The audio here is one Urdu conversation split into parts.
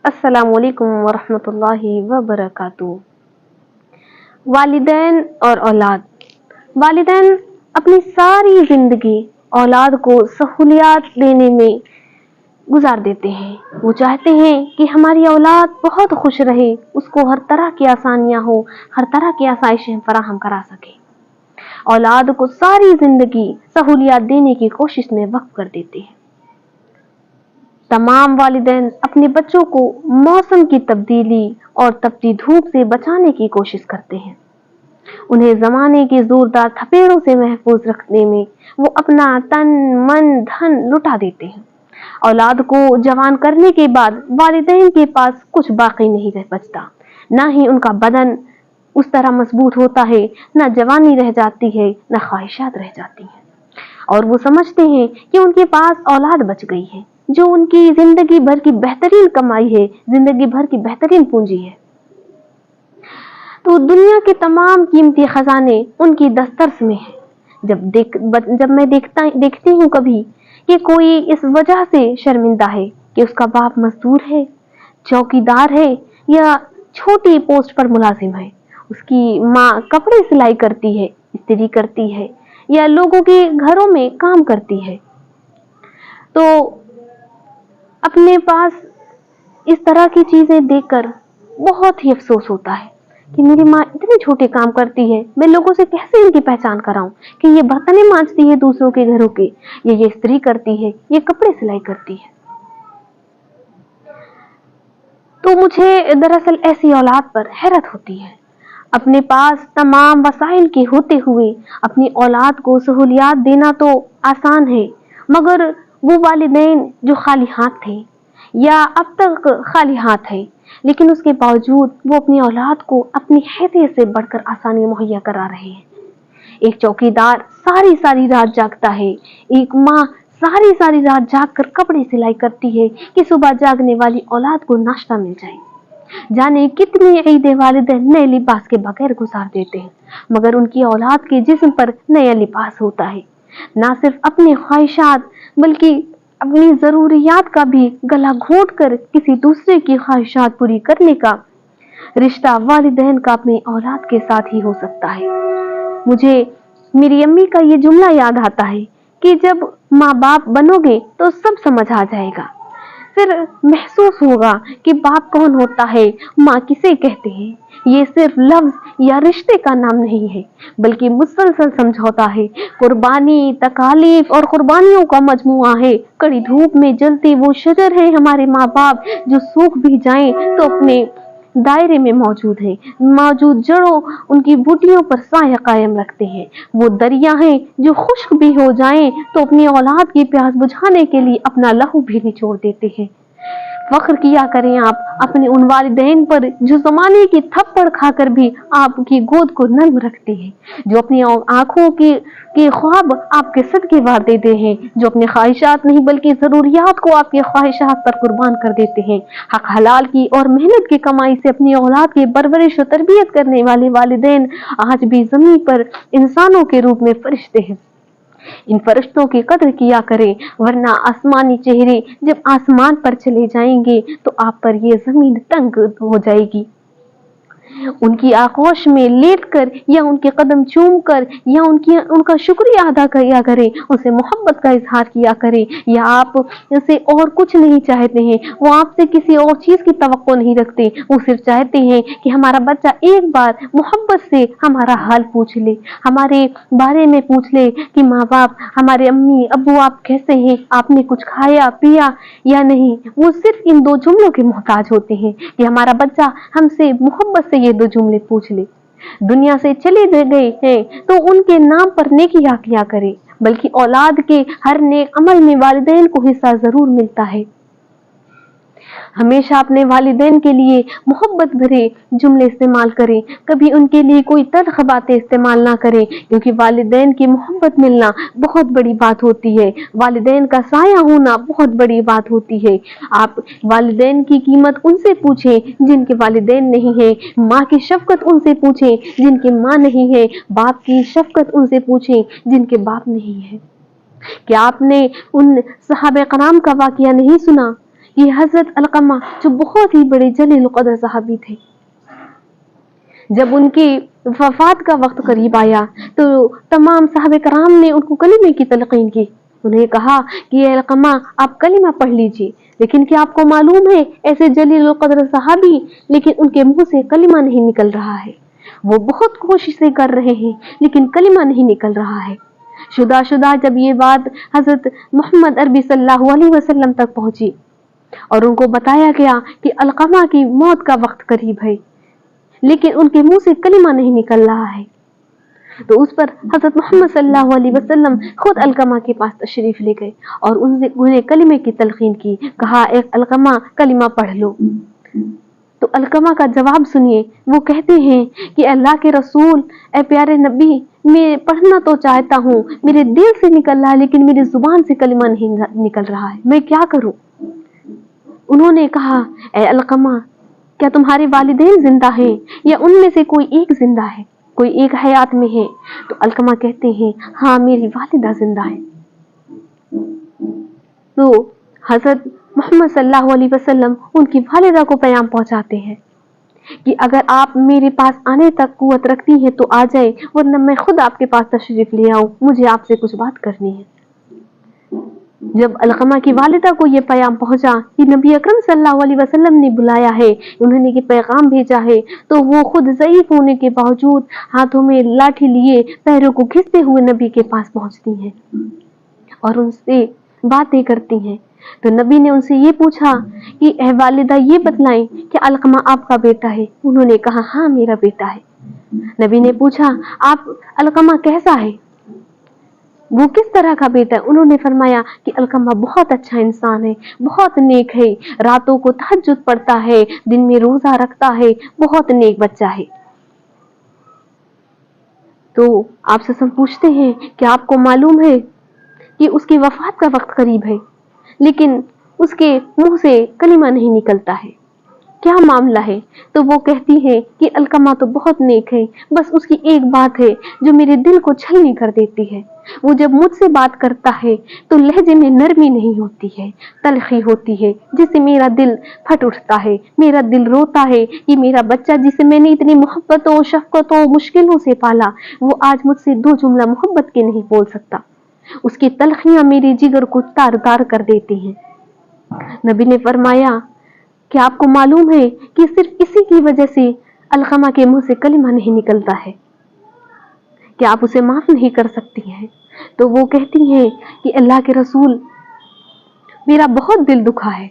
السلام علیکم ورحمۃ اللہ وبرکاتہ۔ والدین اور اولاد۔ والدین اپنی ساری زندگی اولاد کو سہولیات دینے میں گزار دیتے ہیں۔ وہ چاہتے ہیں کہ ہماری اولاد بہت خوش رہے، اس کو ہر طرح کی آسانیاں ہو، ہر طرح کی آسائشیں فراہم کرا سکے۔ اولاد کو ساری زندگی سہولیات دینے کی کوشش میں وقف کر دیتے ہیں۔ تمام والدین اپنے بچوں کو موسم کی تبدیلی اور تپتی دھوپ سے بچانے کی کوشش کرتے ہیں۔ انہیں زمانے کی زوردار تھپیڑوں سے محفوظ رکھنے میں وہ اپنا تن من دھن لٹا دیتے ہیں۔ اولاد کو جوان کرنے کے بعد والدین کے پاس کچھ باقی نہیں رہ بچتا، نہ ہی ان کا بدن اس طرح مضبوط ہوتا ہے، نہ جوانی رہ جاتی ہے، نہ خواہشات رہ جاتی ہیں، اور وہ سمجھتے ہیں کہ ان کے پاس اولاد بچ گئی ہے جو ان کی زندگی بھر کی بہترین کمائی ہے، زندگی بھر کی بہترین پونجی ہے۔ تو دنیا کے تمام قیمتی خزانے ان کی دسترس میں ہیں۔ جب میں دیکھتی ہوں کبھی کہ کوئی اس وجہ سے شرمندہ ہے کہ اس کا باپ مزدور ہے، چوکیدار ہے یا چھوٹی پوسٹ پر ملازم ہے، اس کی ماں کپڑے سلائی کرتی ہے، استری کرتی ہے یا لوگوں کے گھروں میں کام کرتی ہے، تو اپنے پاس اس طرح کی چیزیں دیکھ کر بہت ہی افسوس ہوتا ہے کہ میری ماں اتنے چھوٹے کام کرتی ہے، میں لوگوں سے کیسے ان کی پہچان کراؤں کہ یہ برتنیں مانجتی ہے دوسروں کے گھروں کے، یہ استری کرتی ہے، یہ کپڑے سلائی کرتی ہے۔ تو مجھے دراصل ایسی اولاد پر حیرت ہوتی ہے۔ اپنے پاس تمام وسائل کے ہوتے ہوئے اپنی اولاد کو سہولیات دینا تو آسان ہے، مگر وہ والدین جو خالی ہاتھ تھے یا اب تک خالی ہاتھ ہے، لیکن اس کے باوجود وہ اپنی اولاد کو اپنی حیثیت سے بڑھ کر آسانی مہیا کرا رہے ہیں۔ ایک چوکیدار ساری رات جاگتا ہے، ایک ماں ساری رات جاگ کر کپڑے سلائی کرتی ہے کہ صبح جاگنے والی اولاد کو ناشتہ مل جائے۔ جانے کتنی عیدیں والدین نئے لباس کے بغیر گزار دیتے ہیں، مگر ان کی اولاد کے جسم پر نیا لباس ہوتا ہے۔ نہ صرف اپنی خواہشات بلکہ اپنی ضروریات کا بھی گلا گھونٹ کر کسی دوسرے کی خواہشات پوری کرنے کا رشتہ والدین کا اپنی اولاد کے ساتھ ہی ہو سکتا ہے۔ مجھے میری امی کا یہ جملہ یاد آتا ہے کہ جب ماں باپ بنو گے تو سب سمجھ آ جائے گا، پھر محسوس ہوگا کہ باپ کون ہوتا ہے، ماں کسے کہتے ہیں۔ یہ صرف لفظ یا رشتے کا نام نہیں ہے، بلکہ مسلسل سمجھوتا ہے، قربانی، تکالیف اور قربانیوں کا مجموعہ ہے۔ کڑی دھوپ میں جلتے وہ شجر ہیں ہمارے ماں باپ، جو سوکھ بھی جائیں تو اپنے دائرے میں موجود جڑوں ان کی بوٹیوں پر سایہ قائم رکھتے ہیں۔ وہ دریا ہیں جو خشک بھی ہو جائیں تو اپنی اولاد کی پیاس بجھانے کے لیے اپنا لہو بھی نچوڑ دیتے ہیں۔ فخر کیا کریں آپ اپنے ان والدین پر جو زمانے کی تھپڑ کھا کر بھی آپ کی گود کو نرم رکھتے ہیں، جو اپنی آنکھوں کے خواب آپ کے صدقے وار دیتے ہیں، جو اپنی خواہشات نہیں بلکہ ضروریات کو آپ کی خواہشات پر قربان کر دیتے ہیں۔ حق حلال کی اور محنت کی کمائی سے اپنی اولاد کی پرورش و تربیت کرنے والے والدین آج بھی زمین پر انسانوں کے روپ میں فرشتے ہیں۔ ان فرشتوں کی قدر کیا کریں، ورنہ آسمانی چہرے جب آسمان پر چلے جائیں گے تو آپ پر یہ زمین تنگ ہو جائے گی۔ ان کی آغوش میں لیٹ کر یا ان کے قدم چوم کر یا ان کا شکریہ ادا کیا کریں، ان سے محبت کا اظہار کیا کریں، یا آپ سے اور کچھ نہیں چاہتے ہیں، وہ آپ سے کسی اور چیز کی توقع نہیں رکھتے، وہ صرف چاہتے ہیں کہ ہمارا بچہ ایک بار محبت سے ہمارا حال پوچھ لے، ہمارے بارے میں پوچھ لے کہ ماں باپ، ہمارے امی ابو آپ کیسے ہیں، آپ نے کچھ کھایا پیا یا نہیں۔ وہ صرف ان دو جملوں کے محتاج ہوتے ہیں کہ ہمارا بچہ ہم سے محبت سے یہ دو جملے پوچھ لے۔ دنیا سے چلے گئے ہیں تو ان کے نام پر نیکیاں کیا کرے، بلکہ اولاد کے ہر نیک عمل میں والدین کو حصہ ضرور ملتا ہے۔ ہمیشہ اپنے والدین کے لیے محبت بھرے جملے استعمال کریں، کبھی ان کے لیے کوئی تلخ باتیں استعمال نہ کریں، کیونکہ والدین کی محبت ملنا بہت بڑی بات ہوتی ہے، والدین کا سایہ ہونا بہت بڑی بات ہوتی ہے۔ آپ والدین کی قیمت ان سے پوچھیں جن کے والدین نہیں ہیں، ماں کی شفقت ان سے پوچھیں جن کے ماں نہیں ہے، باپ کی شفقت ان سے پوچھیں جن کے باپ نہیں ہے۔ کیا آپ نے ان صحابہ کرام کا واقعہ نہیں سنا یہ حضرت علقمہ جو بہت ہی بڑے جلیل القدر صحابی تھے، جب ان کی وفات کا وقت قریب آیا تو تمام صحابہ کرام نے ان کو کلمے کی تلقین کی. انہیں کہا کہ اے علقمہ آپ کلمہ پڑھ لیجیے، لیکن کیا آپ کو معلوم ہے ایسے جلیل القدر صحابی لیکن ان کے منہ سے کلمہ نہیں نکل رہا ہے، وہ بہت کوششیں کر رہے ہیں لیکن کلمہ نہیں نکل رہا ہے. شدہ جب یہ بات حضرت محمد عربی صلی اللہ علیہ وسلم تک پہنچی اور ان کو بتایا گیا کہ علقمہ کی موت کا وقت قریب ہے لیکن ان کے منہ سے کلمہ نہیں نکل رہا ہے، تو اس پر حضرت محمد صلی اللہ علیہ وسلم خود علقمہ کے پاس تشریف لے گئے اور انہیں کلمے کی تلقین کی. کہا اے علقمہ کلمہ پڑھ لو. تو علقمہ کا جواب سنیے، وہ کہتے ہیں کہ اللہ کے رسول، اے پیارے نبی، میں پڑھنا تو چاہتا ہوں، میرے دل سے نکل رہا ہے لیکن میری زبان سے کلمہ نہیں نکل رہا ہے، میں کیا کروں؟ انہوں نے کہا اے علقمہ کیا تمہارے والدین زندہ ہیں یا ان میں سے کوئی ایک زندہ ہے، کوئی ایک حیات میں ہے؟ تو علقمہ کہتے ہیں ہاں میری والدہ زندہ ہے. تو حضرت محمد صلی اللہ علیہ وسلم ان کی والدہ کو پیغام پہنچاتے ہیں کہ اگر آپ میرے پاس آنے تک قوت رکھتی ہیں تو آ جائے، ورنہ میں خود آپ کے پاس تشریف لے آؤں، مجھے آپ سے کچھ بات کرنی ہے. جب علقمہ کی والدہ کو یہ پیغام پہنچا کہ نبی اکرم صلی اللہ علیہ وسلم نے بلایا ہے، انہوں نے یہ پیغام بھیجا ہے، تو وہ خود ضعیف ہونے کے باوجود ہاتھوں میں لاٹھی لیے پیروں کو کھینچتے ہوئے نبی کے پاس پہنچتی ہیں اور ان سے باتیں کرتی ہیں. تو نبی نے ان سے یہ پوچھا کہ اے والدہ یہ بتلائیں کہ علقمہ آپ کا بیٹا ہے؟ انہوں نے کہا ہاں میرا بیٹا ہے. نبی نے پوچھا آپ علقمہ کیسا ہے، وہ کس طرح کا بیٹا ہے؟ انہوں نے فرمایا کہ علقمہ بہت اچھا انسان ہے، بہت نیک ہے، راتوں کو تہجد پڑھتا ہے، دن میں روزہ رکھتا ہے، بہت نیک بچہ ہے. تو آپ سے پوچھتے ہیں کہ آپ کو معلوم ہے کہ اس کی وفات کا وقت قریب ہے لیکن اس کے منہ سے کلمہ نہیں نکلتا ہے، کیا معاملہ ہے؟ تو وہ کہتی ہے کہ علقمہ تو بہت نیک ہے، بس اس کی ایک بات ہے جو میرے دل کو چھلنی کر دیتی ہے، وہ جب مجھ سے بات کرتا ہے تو لہجے میں نرمی نہیں ہوتی ہے، تلخی ہوتی ہے جس سے میرا دل پھٹ اٹھتا ہے، میرا دل روتا ہے کہ میرا بچہ جسے میں نے اتنی محبتوں شفقتوں مشکلوں سے پالا، وہ آج مجھ سے دو جملہ محبت کے نہیں بول سکتا. اس کی تلخیاں میرے جگر کو تار تار کر دیتی ہیں. نبی نے فرمایا کہ آپ کو معلوم ہے کہ صرف اسی کی وجہ سے علقمہ کے منہ سے کلمہ نہیں نکلتا ہے، کہ آپ اسے معاف نہیں کر سکتی ہیں؟ تو وہ کہتی ہیں کہ اللہ کے رسول میرا بہت دل دکھا ہے.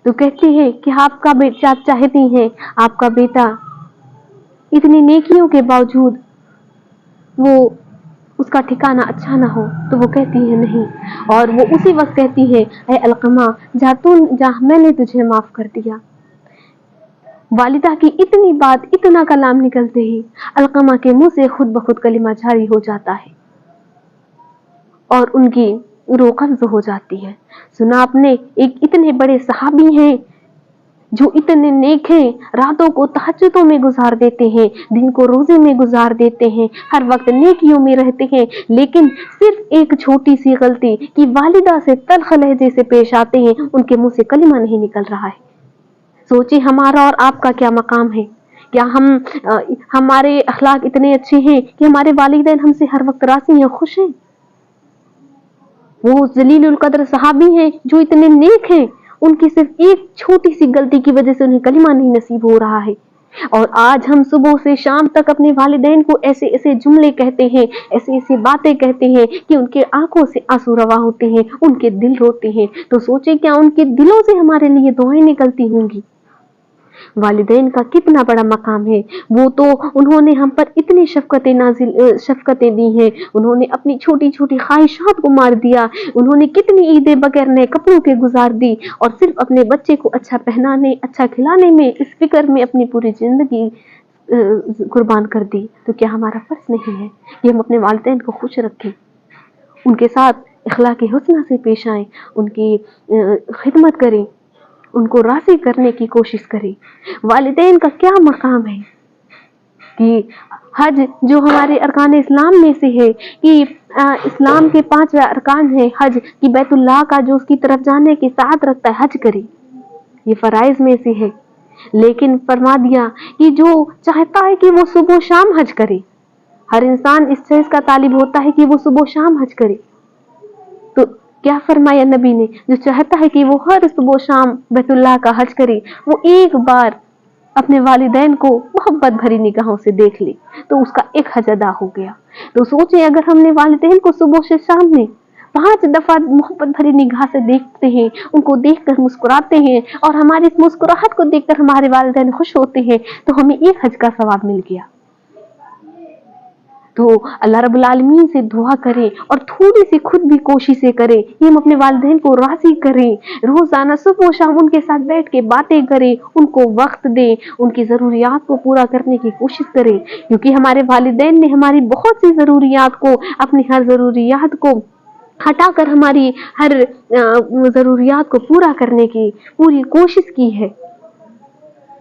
تو کہتی ہے کہ آپ کا بیٹا، آپ چاہتی ہیں آپ کا بیٹا اتنی نیکیوں کے باوجود وہ اس کا ٹھکانہ اچھا نہ ہو؟ تو وہ کہتی ہے نہیں، اور وہ اسی وقت کہتی ہے اے علقمہ جا میں نے تجھے معاف کر دیا. والدہ کی اتنی بات، اتنا کلام نکلتے ہی علقمہ کے منہ سے خود بخود کلمہ جاری ہو جاتا ہے اور ان کی روح قبض ہو جاتی ہے. سنا آپ نے، ایک اتنے بڑے صحابی ہیں جو اتنے نیک ہیں، راتوں کو تہجدوں میں گزار دیتے ہیں، دن کو روزے میں گزار دیتے ہیں، ہر وقت نیکیوں میں رہتے ہیں، لیکن صرف ایک چھوٹی سی غلطی کی والدہ سے تلخ لہجے سے پیش آتے ہیں، ان کے منہ سے کلمہ نہیں نکل رہا ہے. سوچیں ہمارا اور آپ کا کیا مقام ہے. کیا ہمارے اخلاق اتنے اچھے ہیں کہ ہمارے والدین ہم سے ہر وقت راضی ہیں، خوش ہیں؟ وہ ذلیل القدر صحابی ہیں جو اتنے نیک ہیں، ان کی صرف ایک چھوٹی سی غلطی کی وجہ سے انہیں کلمہ نہیں نصیب ہو رہا ہے. اور آج ہم صبح سے شام تک اپنے والدین کو ایسے ایسے جملے کہتے ہیں، ایسے ایسے باتیں کہتے ہیں کہ ان کے آنکھوں سے آنسو روا ہوتے ہیں، ان کے دل روتے ہیں. تو سوچیں کیا ان کے دلوں سے ہمارے لیے دعائیں نکلتی ہوں گی؟ والدین کا کتنا بڑا مقام ہے. وہ تو انہوں نے ہم پر اتنی شفقتیں دی ہیں، انہوں نے اپنی چھوٹی چھوٹی خواہشات کو مار دیا، انہوں نے کتنی عیدیں بغیر نئے کپڑوں کے گزار دی اور صرف اپنے بچے کو اچھا پہنانے، اچھا کھلانے میں، اس فکر میں اپنی پوری زندگی قربان کر دی. تو کیا ہمارا فرض نہیں ہے کہ ہم اپنے والدین کو خوش رکھیں، ان کے ساتھ اخلاق حسنہ سے پیش آئیں، ان کی خدمت کریں، ان کو راضی کرنے کی کوشش کریں. والدین کا کیا مقام ہے کہ حج جو ہمارے ارکان اسلام میں سے ہے کہ اسلام کے 5 ارکان ہیں حج کہ بیت اللہ کا جو اس کی طرف جانے کی سعادت رکھتا ہے حج کرے، یہ فرائض میں سے ہے، لیکن فرما دیا کہ جو چاہتا ہے کہ وہ صبح و شام حج کرے، ہر انسان اس چیز کا طالب ہوتا ہے کہ وہ صبح و شام حج کرے، تو کیا فرمایا نبی نے، جو چاہتا ہے کہ وہ ہر صبح و شام بیت اللہ کا حج کرے، وہ ایک بار اپنے والدین کو محبت بھری نگاہوں سے دیکھ لے تو اس کا ایک حج ادا ہو گیا۔ تو سوچیں اگر ہم نے والدین کو صبح سے شام میں 5 دفعہ محبت بھری نگاہ سے دیکھتے ہیں، ان کو دیکھ کر مسکراتے ہیں اور ہماری اس مسکراہٹ کو دیکھ کر ہمارے والدین خوش ہوتے ہیں تو ہمیں ایک حج کا ثواب مل گیا۔ تو اللہ رب العالمین سے دعا کریں اور تھوڑی سی خود بھی کوششیں کریں کہ ہم اپنے والدین کو راضی کریں، روزانہ صبح و شام ان کے ساتھ بیٹھ کے باتیں کریں، ان کو وقت دیں، ان کی ضروریات کو پورا کرنے کی کوشش کریں، کیونکہ ہمارے والدین نے ہماری بہت سی ضروریات کو، اپنی ہر ضروریات کو ہٹا کر ہماری ہر ضروریات کو پورا کرنے کی پوری کوشش کی ہے،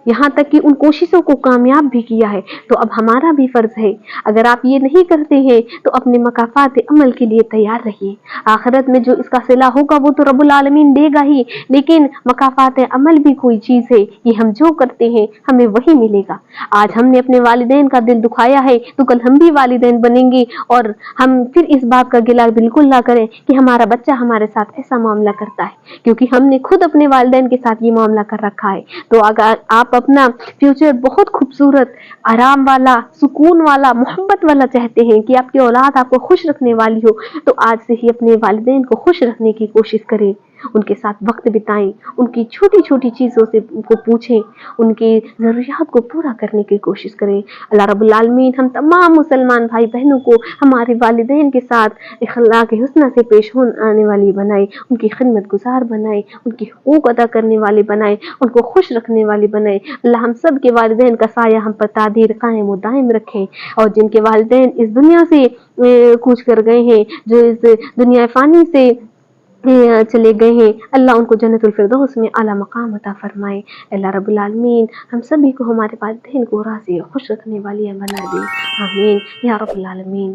یہاں تک کہ ان کوششوں کو کامیاب بھی کیا ہے۔ تو اب ہمارا بھی فرض ہے، اگر آپ یہ نہیں کرتے ہیں تو اپنے مکافات عمل کے لیے تیار رہیے، آخرت میں جو اس کا صلہ ہوگا وہ تو رب العالمین دے گا ہی، لیکن مکافات عمل بھی کوئی چیز ہے، یہ ہم جو کرتے ہیں ہمیں وہی ملے گا۔ آج ہم نے اپنے والدین کا دل دکھایا ہے تو کل ہم بھی والدین بنیں گے، اور ہم پھر اس بات کا گلہ بالکل نہ کریں کہ ہمارا بچہ ہمارے ساتھ ایسا معاملہ کرتا ہے، کیونکہ ہم نے خود اپنے والدین کے ساتھ یہ معاملہ کر رکھا ہے۔ تو اگر آپ اپنا فیوچر بہت خوبصورت، آرام والا، سکون والا، محبت والا چاہتے ہیں کہ آپ کی اولاد آپ کو خوش رکھنے والی ہو، تو آج سے ہی اپنے والدین کو خوش رکھنے کی کوشش کریں، ان کے ساتھ وقت بتائیں، ان کی چھوٹی چھوٹی چیزوں سے کو پوچھیں، ان کی ضروریات کو پورا کرنے کی کوشش کریں۔ اللہ رب العالمین ہم تمام مسلمان بھائی بہنوں کو ہمارے والدین کے ساتھ اخلاق حسنہ سے پیش آنے والی بنائے، ان کی خدمت گزار بنائے، ان کی حقوق ادا کرنے والے بنائے، ان کو خوش رکھنے والے بنائے۔ اللہ ہم سب کے والدین کا سایہ ہم پر تعدیر قائم و دائم رکھیں، اور جن کے والدین اس دنیا سے کوچ کر گئے ہیں، جو اس دنیا فانی سے چلے گئے ہیں، اللہ ان کو جنت الفردوس میں اعلیٰ مقام عطا فرمائے۔ اللہ رب العالمین ہم سبھی کو ہمارے والدین کو راضی اور خوش رکھنے والی بنا دے، آمین یا رب العالمین۔